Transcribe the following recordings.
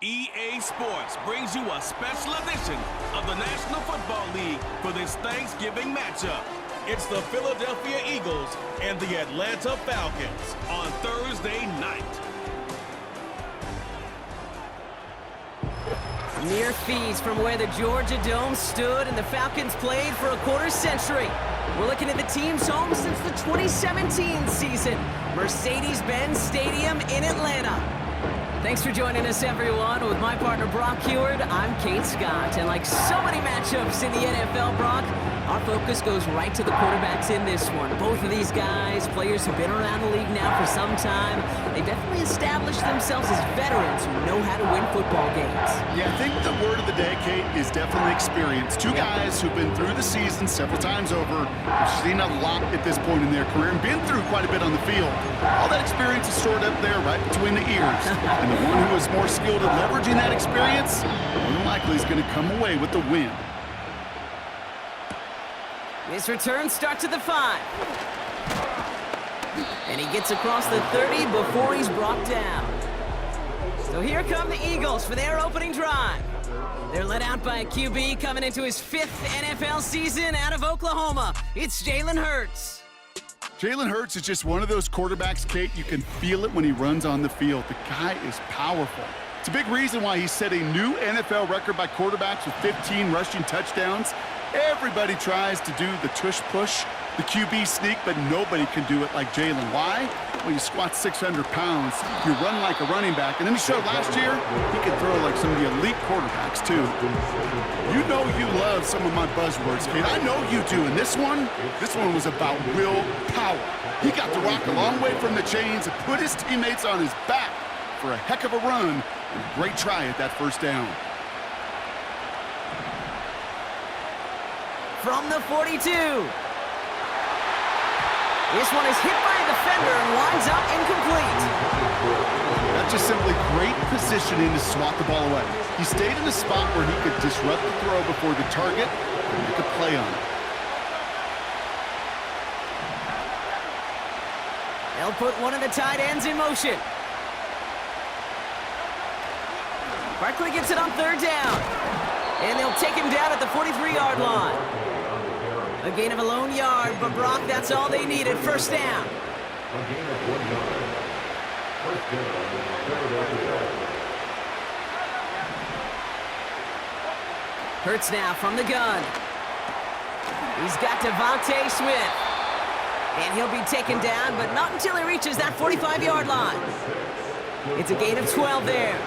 EA Sports brings you a special edition of the National Football League for this Thanksgiving matchup. It's the Philadelphia Eagles and the Atlanta Falcons on Thursday night. Mere feeds from where the Georgia Dome stood and the Falcons played for a quarter century. We're looking at the team's home since the 2017 season, Mercedes-Benz Stadium in Atlanta. Thanks for joining us, everyone. With my partner, Brock Heward, I'm Kate Scott. And like so many matchups in the NFL, Brock, our focus goes right to the quarterbacks in this one. Both of these guys, players who've been around the league now for some time, they've definitely established themselves as veterans who know how to win football games. Yeah, I think the word of the day, Kate, is definitely experience. Two guys who've been through the season several times over, have seen a lot at this point in their career, and been through quite a bit on the field. All that experience is stored up there right between the ears. And the one who is more skilled at leveraging that experience, more than likely is going to come away with the win. His return starts at the 5. And he gets across the 30 before he's brought down. So here come the Eagles for their opening drive. They're led out by a QB coming into his 5th NFL season out of Oklahoma. It's Jalen Hurts. Jalen Hurts is just one of those quarterbacks, Kate, you can feel it when he runs on the field. The guy is powerful. It's a big reason why he set a new NFL record by quarterbacks with 15 rushing touchdowns. Everybody tries to do the tush-push, the QB sneak, but nobody can do it like Jalen. Why? Well, you squat 600 pounds, you run like a running back, and then he showed last year he could throw like some of the elite quarterbacks, too. You know you love some of my buzzwords, Kate. I know you do, and this one was about willpower. He got to rock a long way from the chains and put his teammates on his back for a heck of a run and a great try at that first down. From the 42. This one is hit by a defender and winds up incomplete. That's just simply great positioning to swat the ball away. He stayed in a spot where he could disrupt the throw before the target and make a play on it. They'll put one of the tight ends in motion. Barkley gets it on 3rd down. And they'll take him down at the 43-yard line. A gain of a lone yard, but Brock, that's all they needed. 1st down. Hurts now from the gun. He's got Devontae Smith. And he'll be taken down, but not until he reaches that 45-yard line. It's a gain of 12 there.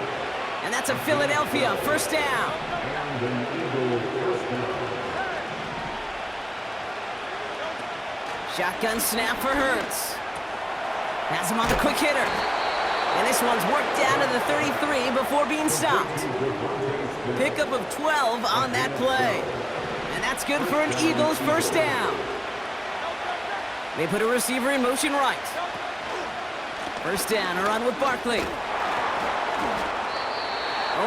And that's a Philadelphia 1st down. Shotgun snap for Hurts. Has him on the quick hitter. And this one's worked down to the 33 before being stopped. Pickup of 12 on that play. And that's good for an Eagles 1st down. They put a receiver in motion right. 1st down, a run with Barkley.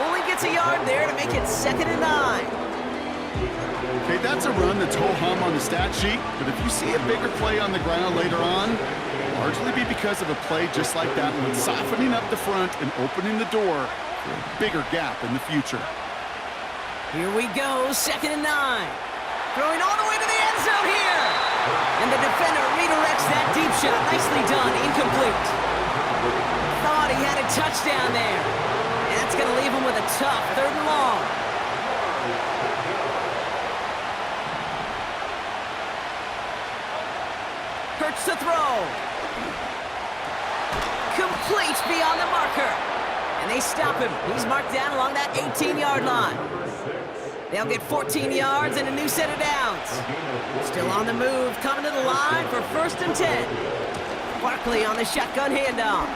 Only gets a yard there to make it 2nd and 9. Okay, that's a run that's ho-hum on the stat sheet, but if you see a bigger play on the ground later on, it'll largely be because of a play just like that one, softening up the front and opening the door for a bigger gap in the future. Here we go, 2nd and 9. Throwing all the way to the end zone here. And the defender redirects that deep shot. Nicely done, incomplete. Thought he had a touchdown there. And that's going to leave him with a tough 3rd and long. Hurts to throw. Complete beyond the marker. And they stop him. He's marked down along that 18-yard line. They'll get 14 yards and a new set of downs. Still on the move, coming to the line for 1st and 10. Barkley on the shotgun handoff.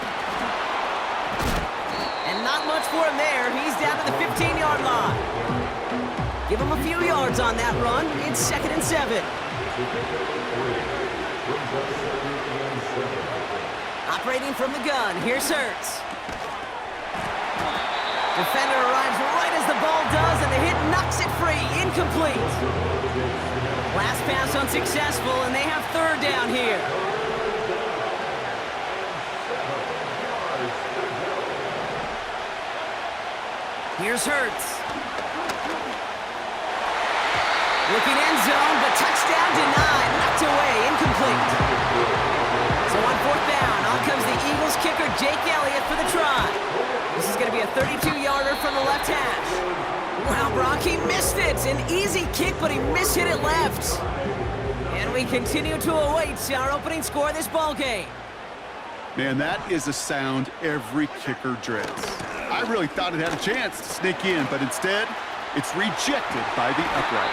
And not much for him there. He's down to the 15-yard line. Give him a few yards on that run. It's 2nd and 7. Operating from the gun, here's Hurts. Defender arrives right as the ball does, and the hit knocks it free. Incomplete. Last pass unsuccessful, and they have 3rd down here. Here's Hurts. Looking end zone, but touchdown denied. Knocked away, incomplete. So on fourth down, on comes the Eagles kicker, Jake Elliott, for the try. This is going to be a 32-yarder from the left hash. Wow, Brock, he missed it. An easy kick, but he mishit it left. And we continue to await our opening score of this ball game. Man, that is a sound every kicker dreads. I really thought it had a chance to sneak in, but instead, it's rejected by the upright.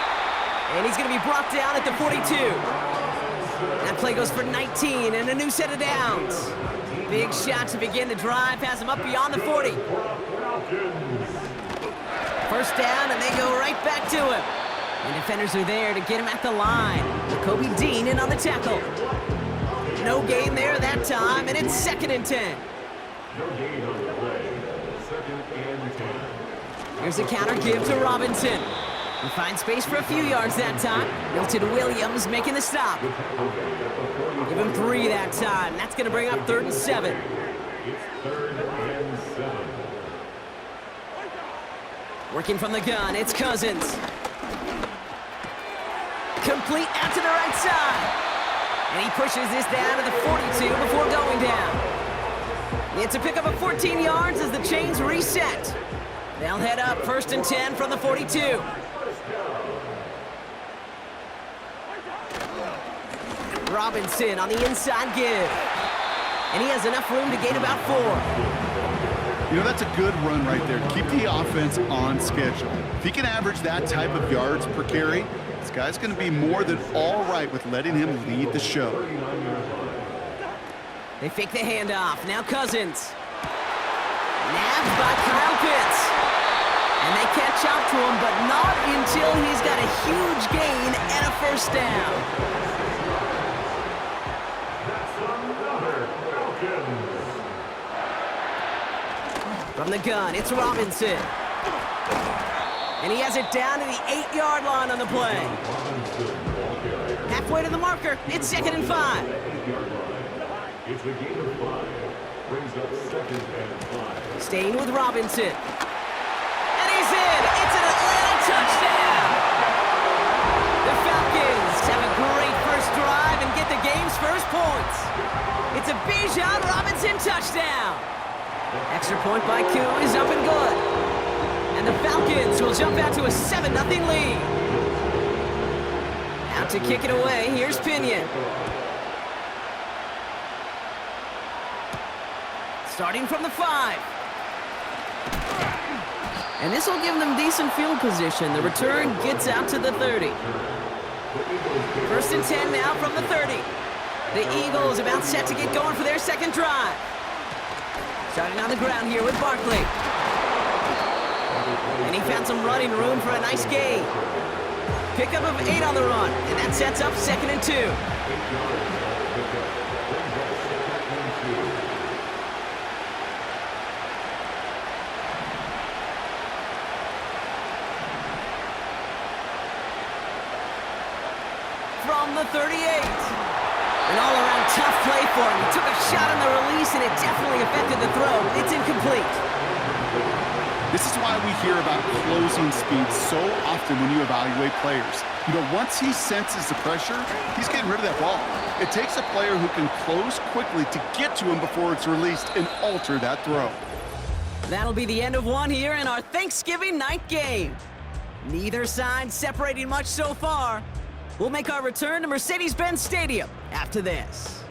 And he's going to be brought down at the 42. That play goes for 19 and a new set of downs. Big shot to begin the drive, has him up beyond the 40. First down, and they go right back to him. And defenders are there to get him at the line. Kobe Dean in on the tackle. No gain there that time, and it's 2nd and 10. Here's a counter give to Robinson. He finds space for a few yards that time. Milton Williams making the stop. Give him 3 that time. That's going to bring up 3rd and 7. Working from the gun, it's Cousins. Complete out to the right side. And he pushes this down to the 42 before going down. It's a pickup of 14 yards as the chains reset. They'll head up 1st and 10 from the 42. Robinson on the inside give. And he has enough room to gain about 4. You know, that's a good run right there. Keep the offense on schedule. If he can average that type of yards per carry, this guy's going to be more than all right with letting him lead the show. They fake the handoff. Now Cousins. Nabbed by Kyle Pitts. And they catch up to him, but not until he's got a huge gain and a first down. From the gun, it's Robinson. And he has it down to the 8-yard line on the play. Halfway to the marker, it's 2nd and 5. It's a gain of 5. Brings up 2nd and 5. Staying with Robinson. And he's in! It's an Atlanta touchdown! The Falcons have a great first drive and get the game's first points. It's a Bijan Robinson touchdown. Extra point by Q is up and good. And the Falcons will jump out to a 7-0 lead. Out to kick it away, here's Pinion. Starting from the 5. And this will give them decent field position. The return gets out to the 30. 1st and 10 now from the 30. The Eagles about set to get going for their second drive. Starting on the ground here with Barkley. And he found some running room for a nice gain. Pickup of 8 on the run, and that sets up 2nd and 2. From the 38. An all-around tough play for him. He took a shot on the release, and it definitely affected the throw. It's incomplete. This is why we hear about closing speed so often when you evaluate players. You know, once he senses the pressure, he's getting rid of that ball. It takes a player who can close quickly to get to him before it's released and alter that throw. That'll be the end of one here in our Thanksgiving night game. Neither side separating much so far. We'll make our return to Mercedes-Benz Stadium after this.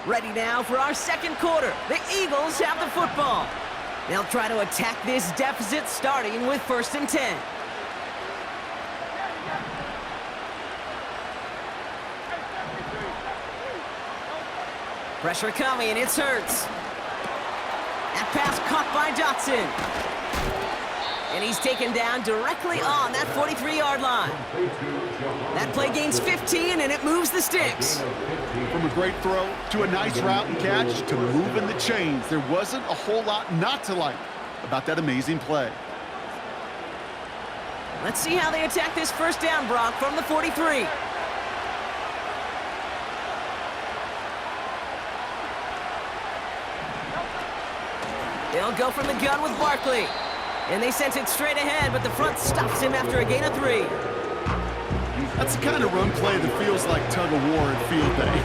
Ready now for our second quarter. The Eagles have the football. They'll try to attack this deficit starting with 1st and 10. Pressure coming, and it's Hurts. That pass caught by Dotson. And he's taken down directly on that 43-yard line. That play gains 15, and it moves the sticks. From a great throw to a nice route and catch to moving the chains, there wasn't a whole lot not to like about that amazing play. Let's see how they attack this first down, Brock, from the 43. They'll go from the gun with Barkley. And they sent it straight ahead, but the front stops him after a gain of 3. That's the kind of run play that feels like tug-of-war at field day.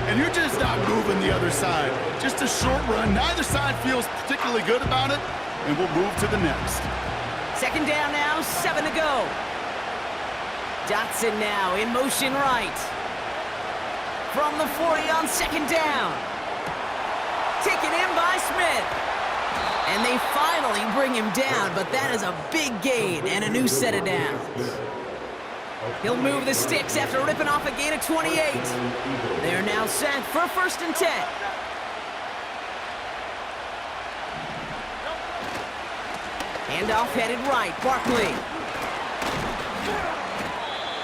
And you're just not moving the other side. Just a short run. Neither side feels particularly good about it, and we'll move to the next. Second down now, 7 to go. Dotson now in motion right. From the 40 on second down. Taken in by Smith. And they finally bring him down, but that is a big gain and a new set of downs. He'll move the sticks after ripping off a gain of 28. They're now set for 1st and 10. Handoff headed right, Barkley.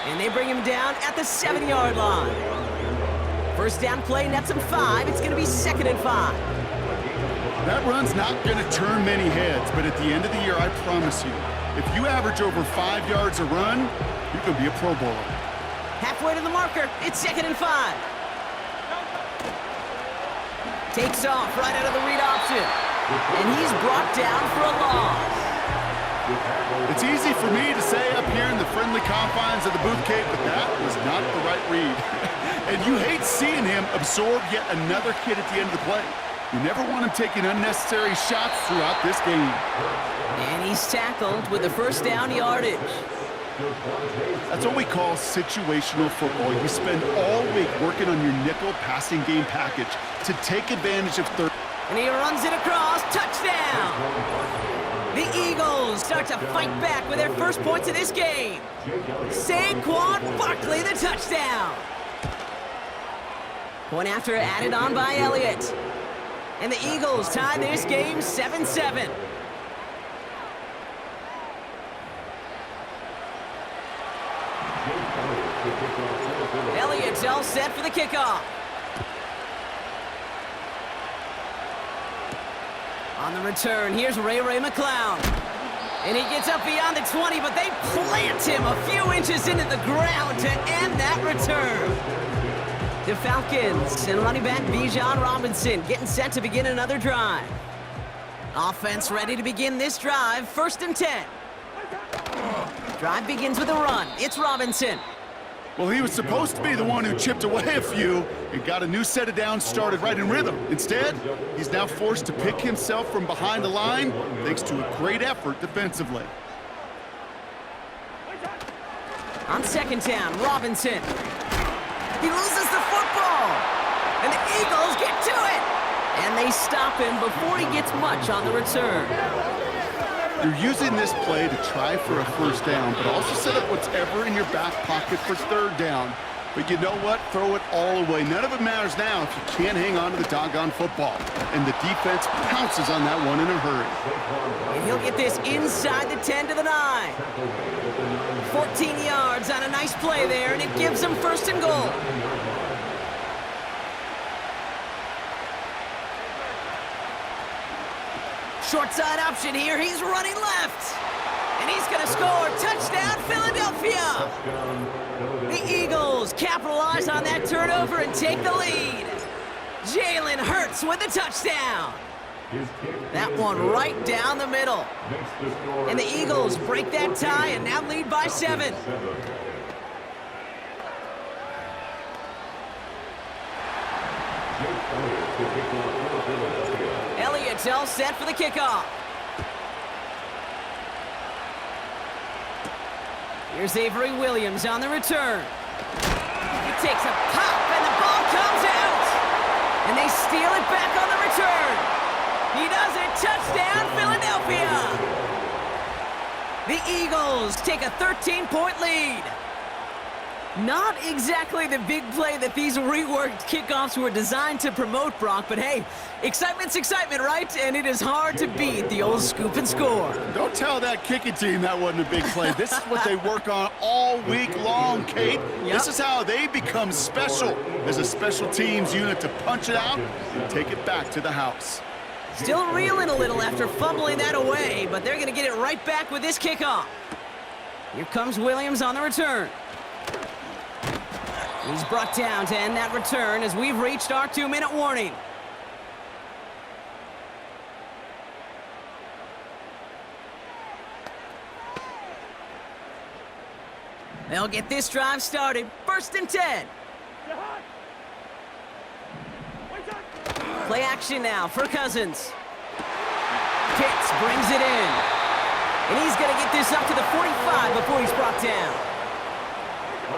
And they bring him down at the 7-yard line. First down play nets him 5. It's going to be 2nd and 5. That run's not going to turn many heads, but at the end of the year, I promise you, if you average over 5 yards a run, you can be a Pro Bowler. Halfway to the marker, it's 2nd and 5. Takes off right out of the read option. And he's brought down for a loss. It's easy for me to say up here in the friendly confines of the booth cave, but that was not the right read. And you hate seeing him absorb yet another kid at the end of the play. You never want him taking unnecessary shots throughout this game. And he's tackled with the first down yardage. That's what we call situational football. You spend all week working on your nickel passing game package to take advantage of third. And he runs it across, touchdown! The Eagles start to fight back with their first points of this game. Saquon Barkley, the touchdown. Point after added on by Elliott. And the Eagles tie this game 7-7. Elliott's all set for the kickoff. On the return, here's Ray McCloud. And he gets up beyond the 20, but they plant him a few inches into the ground to end that return. The Falcons and running back Bijan Robinson getting set to begin another drive. Offense ready to begin this drive, 1st and 10. Drive begins with a run. It's Robinson. Well, he was supposed to be the one who chipped away a few and got a new set of downs started right in rhythm. Instead, he's now forced to pick himself from behind the line thanks to a great effort defensively. On second down, Robinson. He loses the football. And the Eagles get to it. And they stop him before he gets much on the return. You're using this play to try for a first down, but also set up whatever in your back pocket for third down. But you know what? Throw it all away. None of it matters now if you can't hang on to the doggone football. And the defense pounces on that one in a hurry. And he'll get this inside the 10 to the 9. 14 yards on a nice play there, and it gives them 1st and goal. Short side option here. He's running left. And he's going to score. Touchdown, Philadelphia. The Eagles capitalize on that turnover and take the lead. Jalen Hurts with the touchdown. That one right down the middle. And the Eagles break that tie and now lead by 7. Elliott's all set for the kickoff. Here's Avery Williams on the return. He takes a pop and the ball comes out. And they steal it back on the return. He does it. Touchdown, Philadelphia. The Eagles take a 13-point lead. Not exactly the big play that these reworked kickoffs were designed to promote, Brock, but hey, excitement's excitement, right? And it is hard to beat the old scoop and score. Don't tell that kicking team that wasn't a big play. This is what they work on all week long, Kate. Yep. This is how they become special as a special teams unit to punch it out and take it back to the house. Still reeling a little after fumbling that away, but they're going to get it right back with this kickoff. Here comes Williams on the return. He's brought down to end that return as we've reached our 2-minute warning. They'll get this drive started. 1st and 10. Play action now for Cousins. Pitts brings it in. And he's going to get this up to the 45 before he's brought down.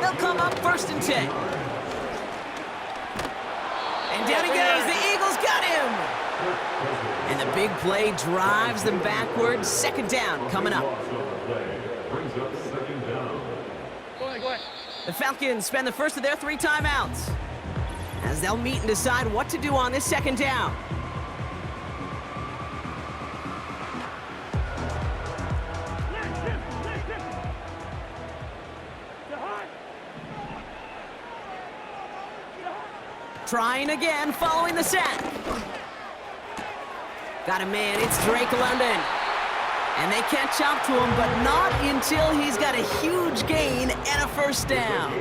They'll come up 1st and 10. And down he goes. The Eagles got him. And the big play drives them backwards. 2nd down coming up. The Falcons spend the first of their 3 timeouts as they'll meet and decide what to do on this 2nd down. Trying again following the sack. Got a man, it's Drake London. And they catch up to him, but not until he's got a huge gain and a 1st down.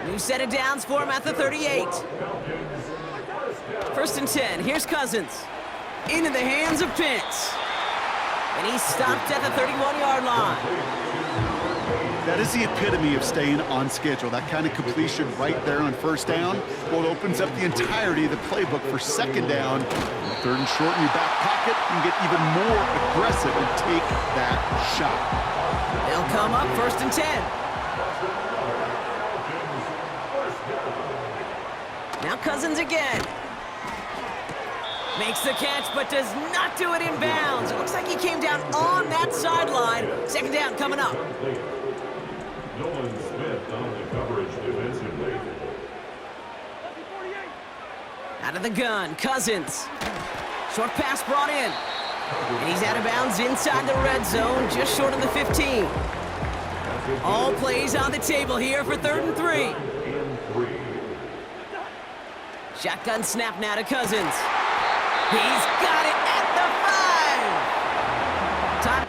New set of downs for him at the 38. 1st and 10, here's Cousins. Into the hands of Pitts. And he's stopped at the 31-yard line. That is the epitome of staying on schedule. That kind of completion right there on 1st down. Well, it opens up the entirety of the playbook for 2nd down. 3rd and short in your back pocket, you can get even more aggressive and take that shot. They'll come up 1st and 10. Now Cousins again. Makes the catch, but does not do it in bounds. It looks like he came down on that sideline. 2nd down coming up. Nolan Smith on the coverage defensively. Out of the gun, Cousins. Short pass brought in. And he's out of bounds inside the red zone, just short of the 15. All plays on the table here for 3rd and 3. Shotgun snap now to Cousins. He's got it at the 5. Time.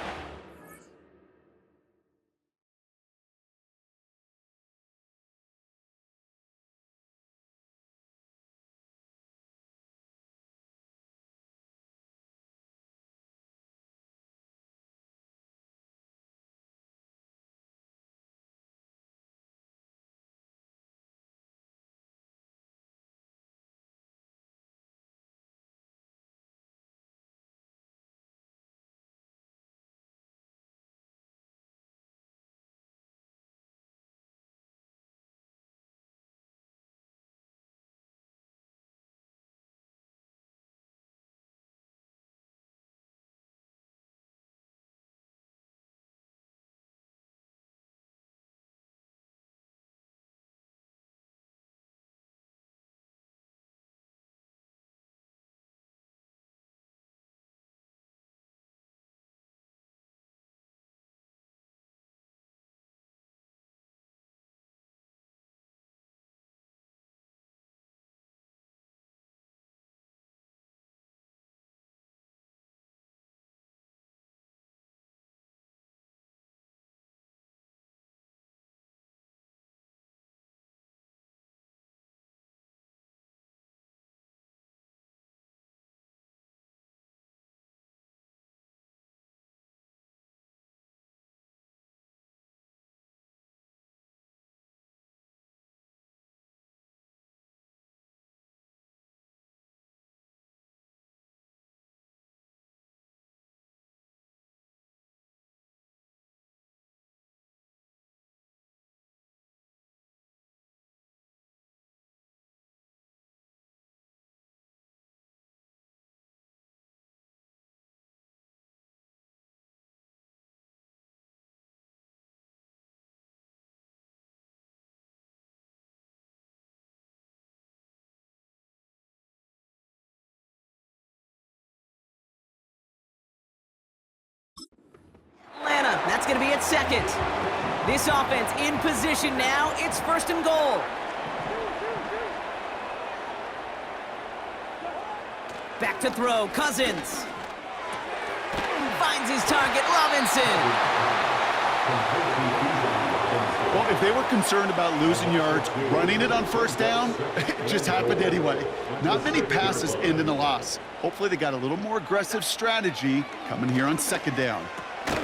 That's going to be at 2nd. This offense in position now. It's 1st and goal. Back to throw. Cousins. Finds his target. Robinson. Well, if they were concerned about losing yards, running it on first down, it just happened anyway. Not many passes end in a loss. Hopefully they got a little more aggressive strategy coming here on second down. And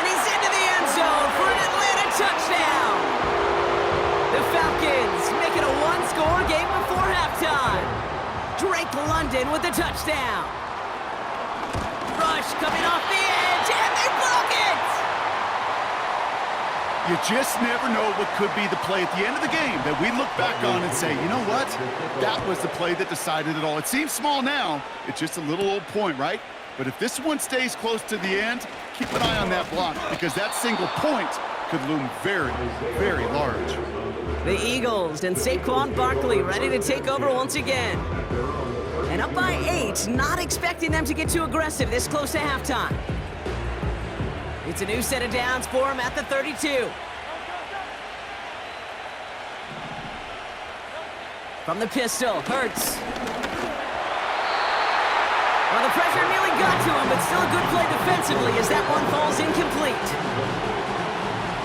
he's into the end zone for an Atlanta touchdown. The Falcons make it a one-score game before halftime. Drake London with the touchdown. Rush coming off the edge, and they block it! You just never know what could be the play at the end of the game that we look back on and say, you know what? That was the play that decided it all. It seems small now. It's just a little old point, right? But if this one stays close to the end, keep an eye on that block because that single point could loom very, very large. The Eagles and Saquon Barkley ready to take over once again. And up by 8, not expecting them to get too aggressive this close to halftime. It's a new set of downs for him at the 32. From the pistol, Hurts. Well, the pressure nearly got to him, but still a good play defensively as that one falls incomplete.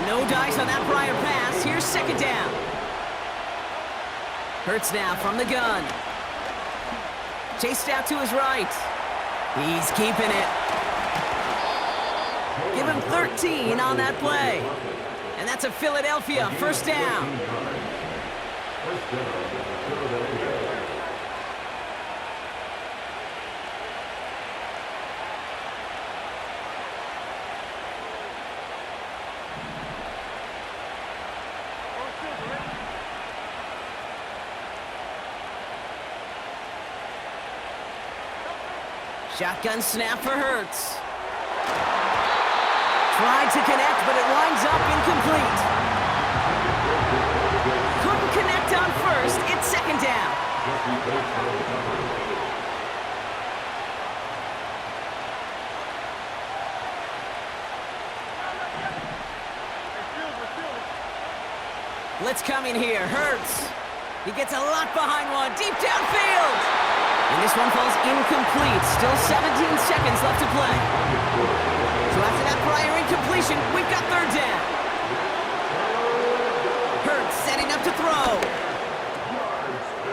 No dice on that prior pass. Here's second down. Hurts now from the gun. Chased out to his right. He's keeping it. Give him 13 on that play. And that's a Philadelphia first down. Shotgun snap for Hurts. Tried to connect, but it winds up incomplete. Couldn't connect on first. It's second down. Blitz coming here. Hurts. He gets a lot behind one. Deep downfield. And this one falls incomplete. Still 17 seconds left to play. So after that prior incompletion, we've got third down. Hurts setting up to throw.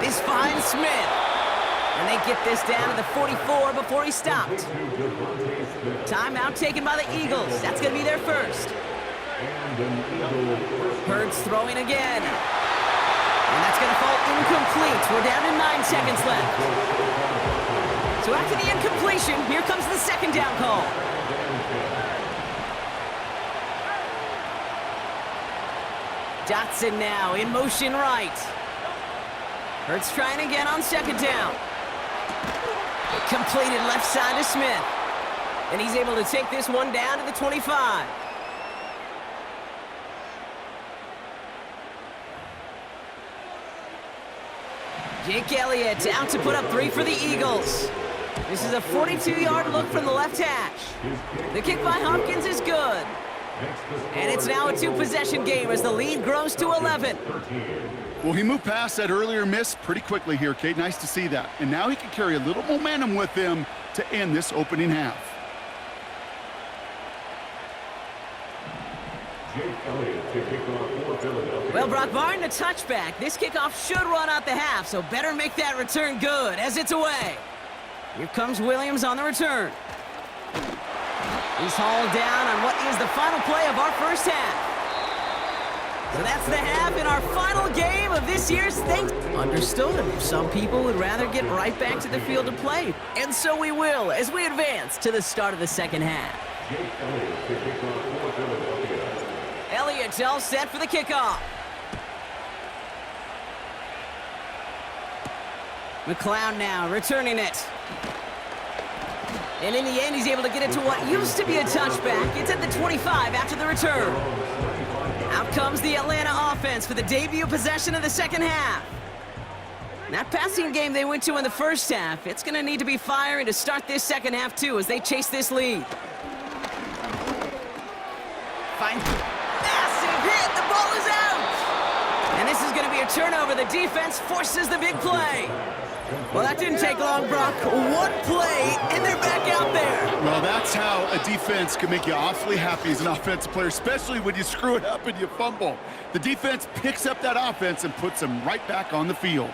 This finds Smith. And they get this down to the 44 before he stopped. Timeout taken by the Eagles. That's going to be their first. Hurts throwing again. And that's going to fall incomplete. We're down to 9 seconds left. So after the incompletion, here comes the second down call. Dotson now in motion right. Hurts trying again on second down. Completed left side to Smith. And he's able to take this one down to the 25. Jake Elliott out to put up 3 for the Eagles. This is a 42-yard look from the left hash. The kick by Hopkins is good. And it's now a 2-possession game as the lead grows to 11. Well, he moved past that earlier miss pretty quickly here, Kate. Nice to see that. And now he can carry a little momentum with him to end this opening half. Well, Brock Barton, a touchback. This kickoff should run out the half, so better make that return good as it's away. Here comes Williams on the return. He's hauled down on what is the final play of our first half. So that's the half in our final game of this year's Thanksgiving. Understood. Some people would rather get right back to the field to play. And so we will as we advance to the start of the second half. Elliott's all set for the kickoff. McLeod now returning it. And in the end, he's able to get it to what used to be a touchback. It's at the 25 after the return. Out comes the Atlanta offense for the debut possession of the second half. That passing game they went to in the first half, it's going to need to be firing to start this second half, too, as they chase this lead. Massive hit. The ball is out. And this is going to be a a turnover. The defense forces the big play. Well, that didn't take long, Brock. One play, and they're back out there. Well, that's how a defense can make you awfully happy as an offensive player, especially when you screw it up and you fumble. The defense picks up that offense and puts them right back on the field.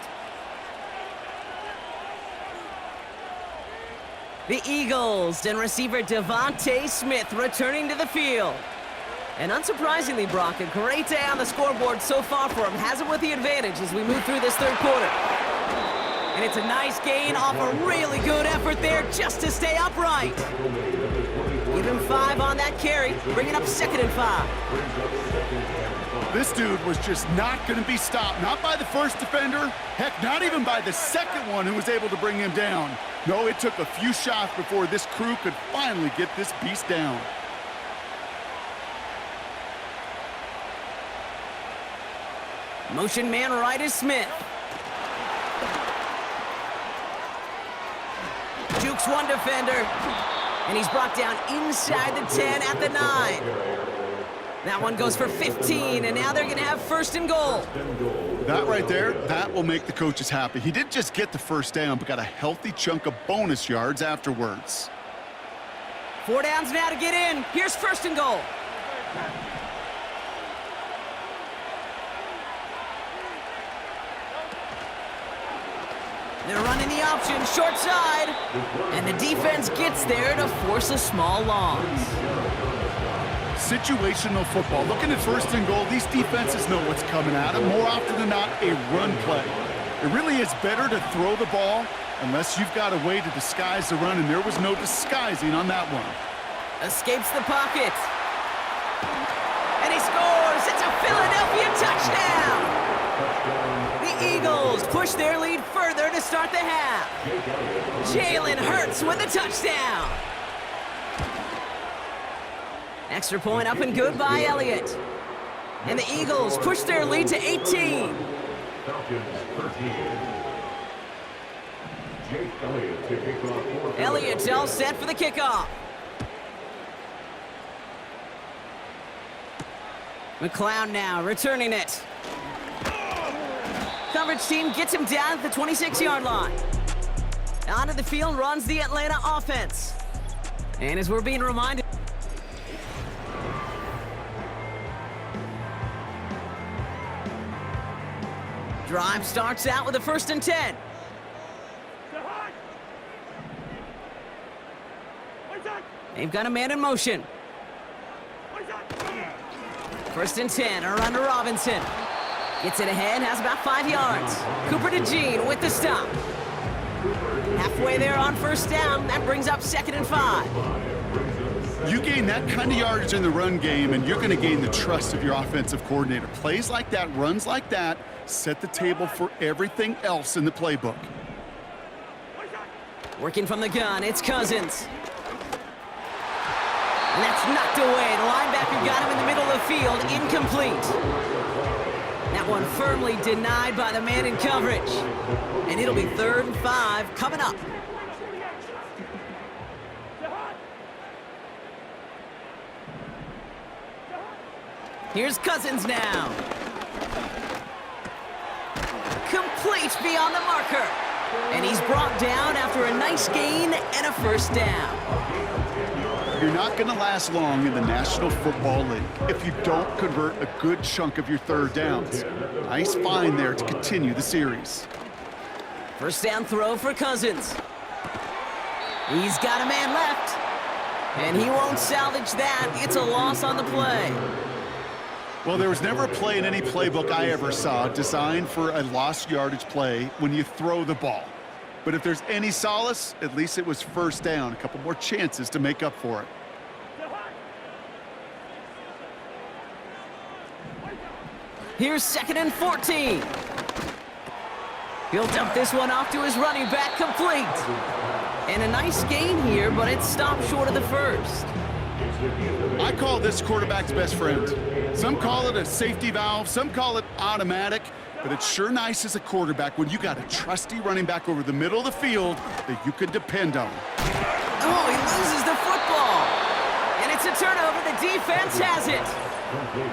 The Eagles and receiver Devontae Smith returning to the field. And unsurprisingly, Brock, a great day on the scoreboard so far for him. Has him with the advantage as we move through this third quarter. And it's a nice gain off a really good effort there just to stay upright. Give him 5 on that carry, bringing up 2nd and 5. This dude was just not going to be stopped. Not by the first defender. Heck, not even by the second one who was able to bring him down. No, it took a few shots before this crew could finally get this beast down. Motion man right is Smith. Jukes one defender, and he's brought down inside the 10 at the 9. That one goes for 15, and now they're going to have 1st and goal. That right there, that will make the coaches happy. He didn't just get the first down, but got a healthy chunk of bonus yards afterwards. 4 downs now to get in. Here's 1st and goal. They're running the option, short side, and the defense gets there to force a small loss. Situational football. Looking at 1st and goal, these defenses know what's coming at them. More often than not, a run play. It really is better to throw the ball unless you've got a way to disguise the run, and there was no disguising on that one. Escapes the pocket. And he scores! It's a Philadelphia touchdown! The Eagles push their lead further to start the half. Jalen Hurts with a touchdown. Extra point up and good by Elliott. And the Eagles push their lead to 18. Falcons 13. Jake Elliott to kick off. Elliott's all set for the kickoff. McLeod now returning it. Coverage team gets him down at the 26-yard line. Onto the field runs the Atlanta offense. And as we're being reminded, drive starts out with a 1st and 10. They've got a man in motion. 1st and 10, around to Robinson. Gets it ahead, has about 5 yards. Cooper to Jean with the stop. Halfway there on 1st down, that brings up 2nd and 5. You gain that kind of yardage in the run game, and you're going to gain the trust of your offensive coordinator. Plays like that, runs like that, set the table for everything else in the playbook. Working from the gun, it's Cousins. And that's knocked away. The linebacker got him in the middle of the field, incomplete. That one firmly denied by the man in coverage. And it'll be 3rd and 5 coming up. Here's Cousins now. Complete beyond the marker. And he's brought down after a nice gain and a 1st down. You're not going to last long in the National Football League if you don't convert a good chunk of your 3rd downs. Nice find there to continue the series. 1st down throw for Cousins. He's got a man left. And he won't salvage that. It's a loss on the play. Well, there was never a play in any playbook I ever saw designed for a lost yardage play when you throw the ball. But if there's any solace, at least it was 1st down. A couple more chances to make up for it. Here's 2nd and 14. He'll dump this one off to his running back, complete. And a nice gain here, but it's stopped short of the 1st. I call this quarterback's best friend. Some call it a safety valve, some call it automatic, but it's sure nice as a quarterback when you got a trusty running back over the middle of the field that you can depend on. Oh, he loses the football. And it's a turnover. The defense has it.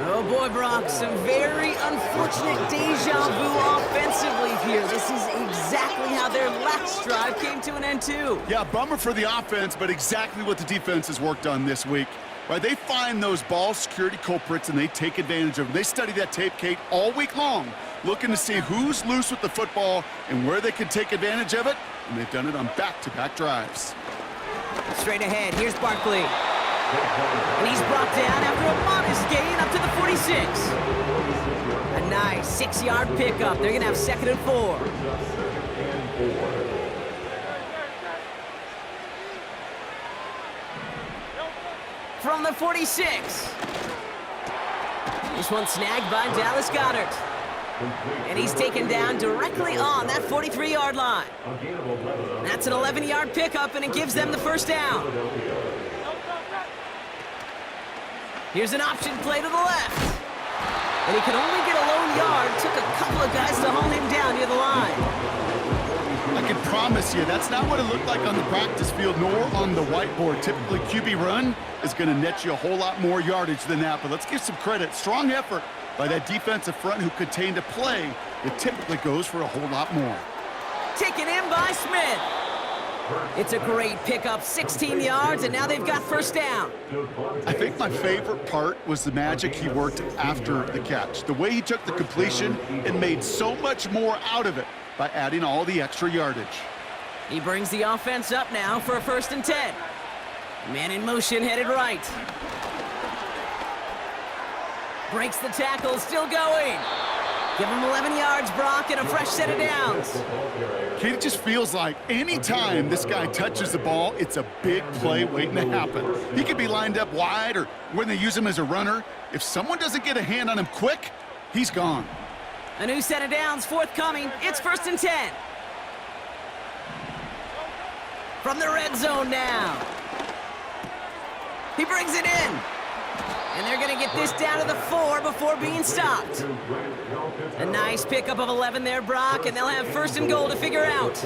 Oh boy, Brock, some very unfortunate deja vu offensively here. This is exactly how their last drive came to an end too. Yeah, bummer for the offense, but exactly what the defense has worked on this week. Right, they find those ball security culprits and they take advantage of them. They study that tape, Kate, all week long, looking to see who's loose with the football and where they can take advantage of it, and they've done it on back-to-back drives. Straight ahead, here's Barkley. And he's brought down after a modest gain up to the 46. A nice 6-yard pickup. They're going to have 2nd and 4. From the 46. This one snagged by Dallas Goedert. And he's taken down directly on that 43-yard line. That's an 11-yard pickup, and it gives them the first down. Here's an option play to the left. And he could only get a lone yard. Took a couple of guys to hold him down near the line. I can promise you, that's not what it looked like on the practice field nor on the whiteboard. Typically, QB run is going to net you a whole lot more yardage than that. But let's give some credit. Strong effort by that defensive front who contained a play that typically goes for a whole lot more. Taken in by Smith. It's a great pickup, 16 yards, and now they've got first down. I think my favorite part was the magic he worked after the catch. The way he took the completion and made so much more out of it by adding all the extra yardage. He brings the offense up now for a 1st and 10. Man in motion, headed right. Breaks the tackle, still going. Give him 11 yards, Brock, and a fresh set of downs. Kate, it just feels like any time this guy touches the ball, it's a big play waiting to happen. He could be lined up wide or when they use him as a runner. If someone doesn't get a hand on him quick, he's gone. A new set of downs forthcoming. It's 1st and 10. From the red zone now. He brings it in. And they're going to get this down to the 4 before being stopped. A nice pickup of 11 there, Brock, and they'll have 1st and goal to figure out.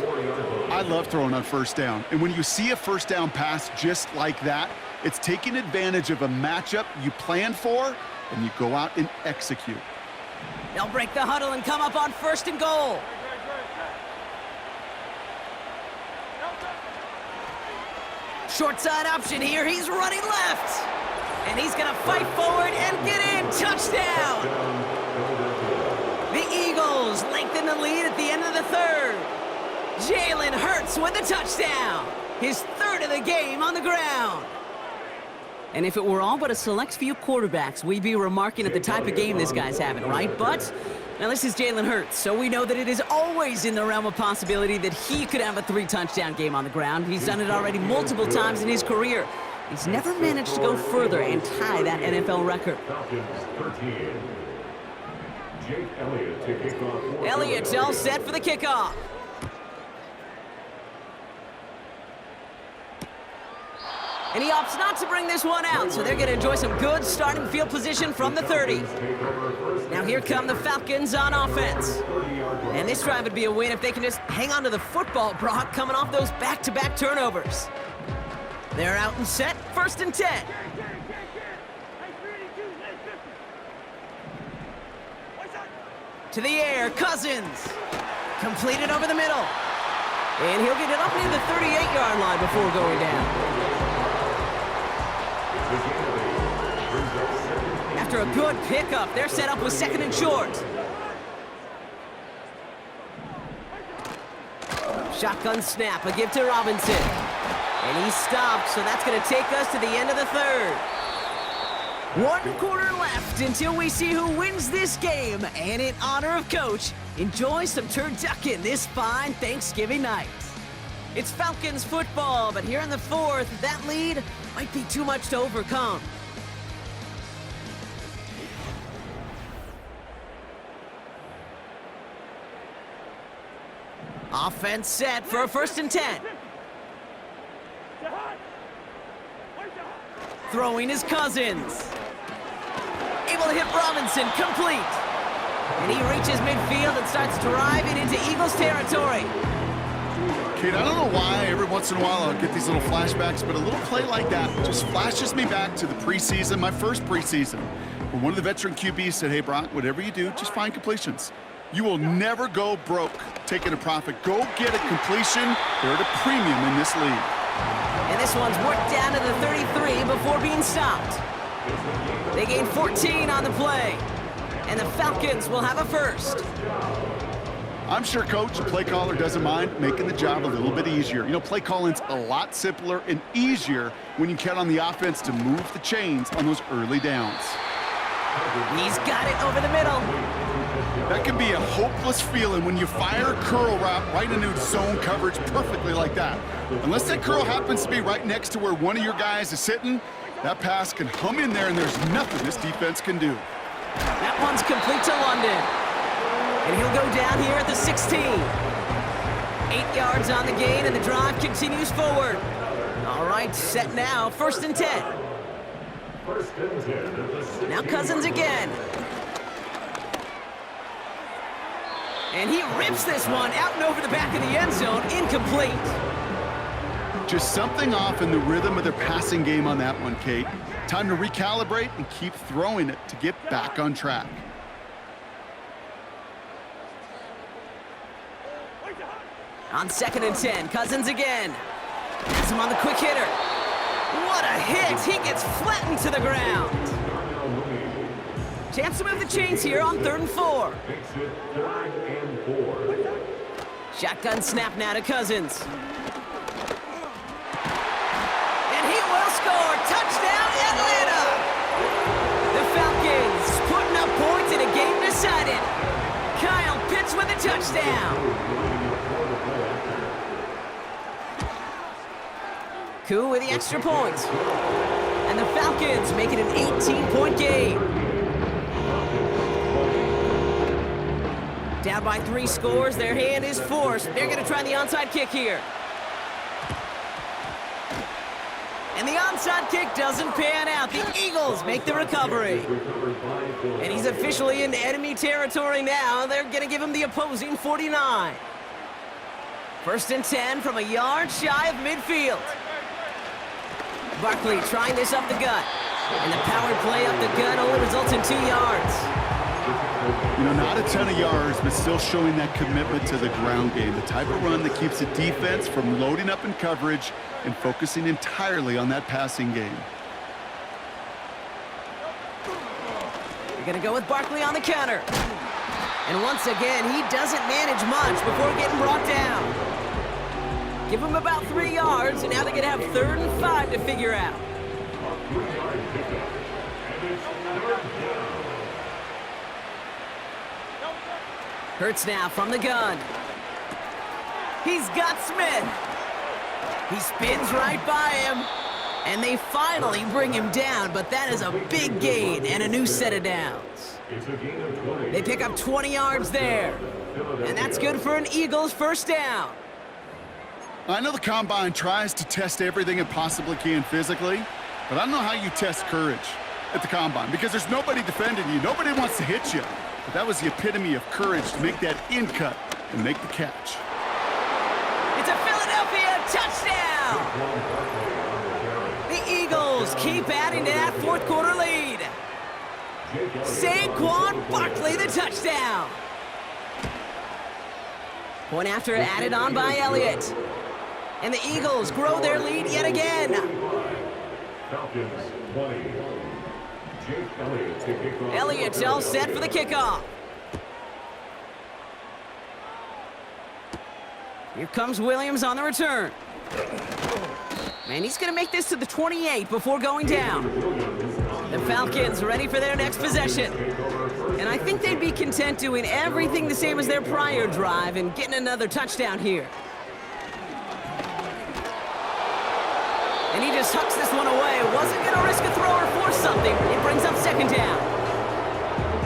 I love throwing on 1st down. And when you see a 1st down pass just like that, it's taking advantage of a matchup you planned for, and you go out and execute. They'll break the huddle and come up on 1st and goal. Short side option here. He's running left. And he's going to fight forward and get in. Touchdown! The Eagles lengthen the lead at the end of the 3rd. Jalen Hurts with the touchdown. His 3rd of the game on the ground. And if it were all but a select few quarterbacks, we'd be remarking at the type of game this guy's having, right? But now this is Jalen Hurts, so we know that it is always in the realm of possibility that he could have a 3-touchdown game on the ground. He's done it already multiple times in his career. He's never managed to go further and tie that NFL record. Falcons 13. Jake Elliott to kick off. Elliott's all set for the kickoff. And he opts not to bring this one out, so they're going to enjoy some good starting field position from the 30. Now here come the Falcons on offense. And this drive would be a win if they can just hang on to the football, Brock, coming off those back-to-back turnovers. They're out and set, 1st and 10. To the air, Cousins. Completed over the middle. And he'll get it up near the 38-yard line before going down. After a good pickup, they're set up with 2nd and short. Shotgun snap, a give to Robinson. And he's stopped, so that's going to take us to the end of the 3rd. 1 quarter left until we see who wins this game. And in honor of Coach, enjoy some turducken this fine Thanksgiving night. It's Falcons football, but here in the 4th, that lead might be too much to overcome. Offense set for a 1st and 10. Throwing his Cousins. Able to hit Robinson, complete. And he reaches midfield and starts driving into Eagles territory. Kate, I don't know why every once in a while I'll get these little flashbacks, but a little play like that just flashes me back to the preseason, my first preseason, where one of the veteran QBs said, hey, Brock, whatever you do, just find completions. You will never go broke taking a profit. Go get a completion. They're at a premium in this league. And this one's worked down to the 33 before being stopped. They gain 14 on the play. And the Falcons will have a first. I'm sure Coach, the play caller, doesn't mind making the job a little bit easier. You know, play calling's a lot simpler and easier when you count on the offense to move the chains on those early downs. He's got it over the middle. That can be a hopeless feeling when you fire a curl route right into zone coverage perfectly like that. Unless that curl happens to be right next to where one of your guys is sitting, that pass can hum in there and there's nothing this defense can do. That one's complete to London. And he'll go down here at the 16. 8 yards on the gain, and the drive continues forward. All right, set now, 1st and 10. Now Cousins again. And he rips this one out and over the back of the end zone, incomplete. Just something off in the rhythm of their passing game on that one, Kate. Time to recalibrate and keep throwing it to get back on track. On 2nd and 10, Cousins again. Has him on the quick hitter. What a hit! He gets flattened to the ground. Chance to move the chains here on 3rd and 4. Shotgun snap now to Cousins. And he will score! Touchdown, Atlanta! The Falcons putting up points in a game decided. Kyle Pitts with a touchdown. Koo with the extra points. And the Falcons make it an 18-point game. Down by 3 scores, their hand is forced. They're going to try the onside kick here. And the onside kick doesn't pan out. The Eagles make the recovery. And he's officially in enemy territory now. They're going to give him the opposing 49. 1st and 10 from a yard shy of midfield. Barkley trying this up the gut. And the power play up the gut only results in 2 yards. You know, not a ton of yards, but still showing that commitment to the ground game. The type of run that keeps the defense from loading up in coverage and focusing entirely on that passing game. They're going to go with Barkley on the counter. And once again, he doesn't manage much before getting brought down. Give him about 3 yards, and now they're going to have 3rd and 5 to figure out. Hurts now from the gun. He's got Smith. He spins right by him, and they finally bring him down, but that is a big gain and a new set of downs. They pick up 20 yards there, and that's good for an Eagles 1st down. I know the Combine tries to test everything it possibly can physically, but I don't know how you test courage at the Combine because there's nobody defending you. Nobody wants to hit you. But that was the epitome of courage to make that in cut and make the catch. It's a Philadelphia touchdown! The Eagles keep adding to that 4th quarter lead. Saquon Barkley, the touchdown. Point after added on by Elliott. And the Eagles grow their lead yet again. Falcons 20. Elliott all set for the kickoff. Here comes Williams on the return. And he's going to make this to the 28 before going down. The Falcons ready for their next possession. And I think they'd be content doing everything the same as their prior drive and getting another touchdown here. And he just hucks this one away. Wasn't going to risk a throw or force something. It brings up 2nd down.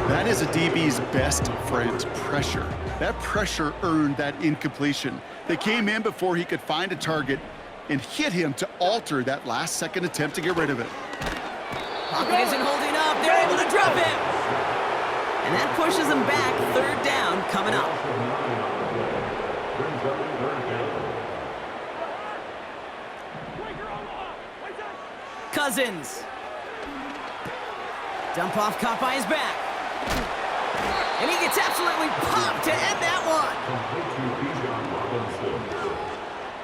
That is a DB's best friend, pressure. That pressure earned that incompletion. They came in before he could find a target and hit him to alter that last-second attempt to get rid of it. Pocket isn't holding up. They're able to drop him. And that pushes them back. 3rd down coming up. Cousins. Dump off caught by his back. And he gets absolutely popped to end that one.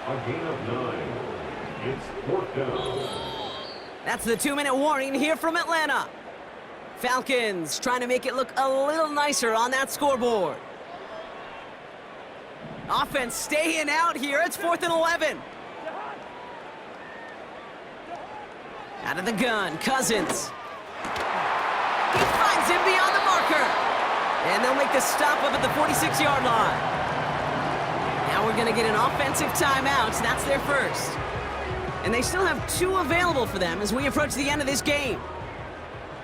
A gain of 9. It's 4th down. That's the 2-minute warning here from Atlanta. Falcons trying to make it look a little nicer on that scoreboard. Offense staying out here. It's 4th and 11. Out of the gun, Cousins. He finds him beyond the marker. And they'll make the stop up at the 46-yard line. Now we're going to get an offensive timeout. That's their first. And they still have 2 available for them as we approach the end of this game.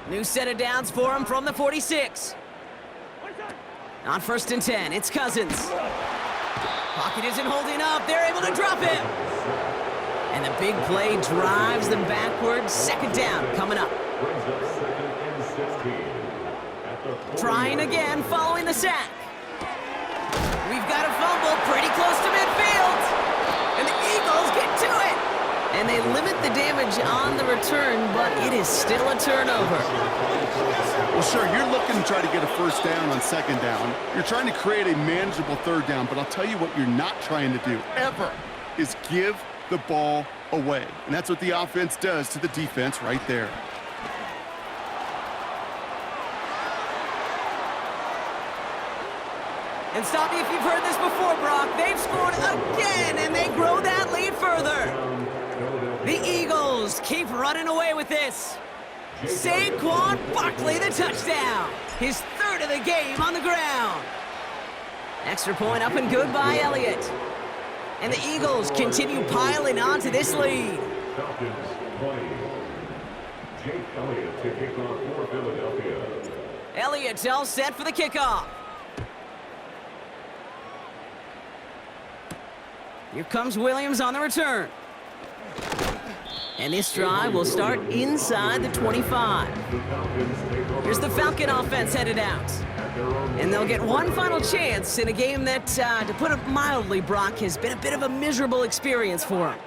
New set of downs for them from the 46. On 1st and 10, it's Cousins. Pocket isn't holding up. They're able to drop him. And the big play drives them backwards. 2nd down coming up. Trying again following the sack. We've got a fumble pretty close to midfield. And the Eagles get to it. And they limit the damage on the return, but it is still a turnover. Well, sure, you're looking to try to get a 1st down on 2nd down. You're trying to create a manageable 3rd down, but I'll tell you what you're not trying to do, ever, is give the ball away. And that's what the offense does to the defense right there. And stop me if you've heard this before, Brock. They've scored again, and they grow that lead further. The Eagles keep running away with this. Saquon Barkley, the touchdown. His 3rd of the game on the ground. Extra point up and good by Elliott. And the Eagles continue piling on to this lead. Falcons 20. Jake Elliott to kick off for Philadelphia. Elliott's all set for the kickoff. Here comes Williams on the return. And this drive will start inside the 25. Here's the Falcon offense headed out. And they'll get one final chance in a game that, to put it mildly, Brock, has been a bit of a miserable experience for them.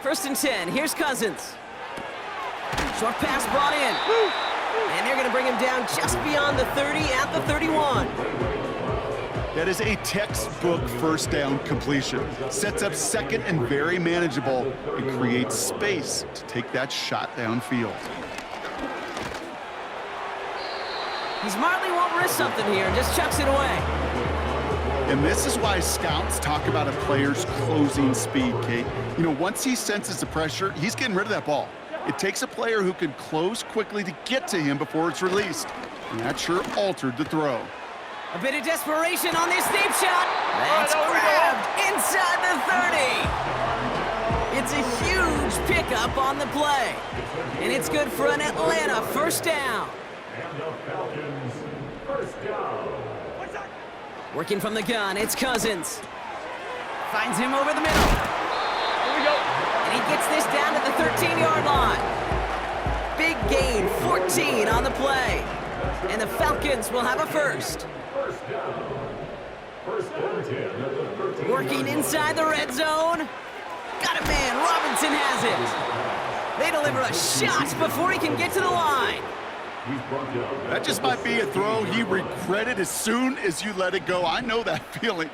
1st and 10, here's Cousins. Short pass brought in. And they're going to bring him down just beyond the 30 at the 31. That is a textbook 1st down completion. Sets up 2nd and very manageable and creates space to take that shot downfield. He smartly won't risk something here and just chucks it away. And this is why scouts talk about a player's closing speed, Kate. You know, once he senses the pressure, he's getting rid of that ball. It takes a player who can close quickly to get to him before it's released. And that sure altered the throw. A bit of desperation on this deep shot. That's grabbed inside the 30. It's a huge pickup on the play. And it's good for an Atlanta 1st down. And the Falcons 1st down. Working from the gun, it's Cousins. Finds him over the middle. Here we go. And he gets this down to the 13-yard line. Big gain, 14 on the play. And the Falcons will have a 1st. Working inside the red zone. Got a man, Robinson has it. They deliver a shot before he can get to the line. That just might be a throw he regretted as soon as you let it go. I know that feeling.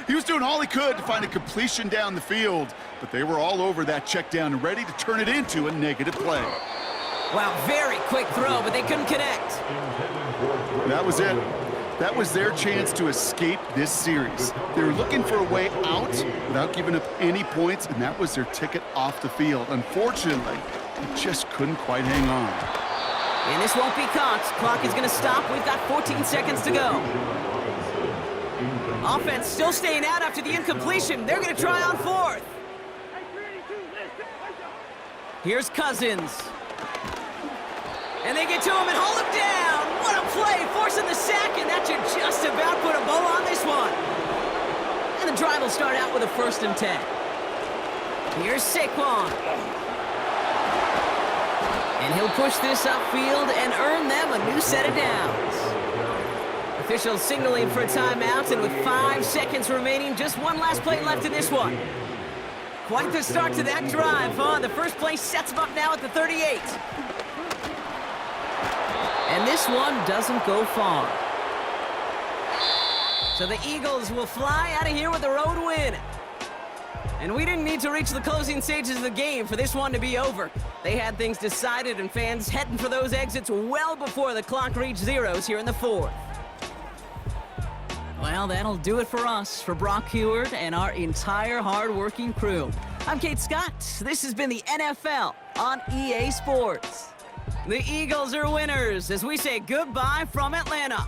He was doing all he could to find a completion down the field, but they were all over that check down and ready to turn it into a negative play. Wow, very quick throw, but they couldn't connect. That was it. That was their chance to escape this series. They were looking for a way out without giving up any points, and that was their ticket off the field. Unfortunately, they just couldn't quite hang on. And this won't be caught. Clock is going to stop. We've got 14 seconds to go. Offense still staying out after the incompletion. They're going to try on 4th. Here's Cousins. And they get to him and hold him down. What a play, forcing the sack, and that should just about put a bow on this one. And the drive will start out with a 1st and 10. Here's Saquon. And he'll push this upfield and earn them a new set of downs. Officials signaling for a timeout, and with 5 seconds remaining, just one last play left in this one. Quite the start to that drive, huh? The first play sets him up now at the 38. And this one doesn't go far. So the Eagles will fly out of here with a road win. And we didn't need to reach the closing stages of the game for this one to be over. They had things decided and fans heading for those exits well before the clock reached zeros here in the fourth. Well, that'll do it for us, for Brock Heward and our entire hard-working crew. I'm Kate Scott. This has been the NFL on EA Sports. The Eagles are winners as we say goodbye from Atlanta.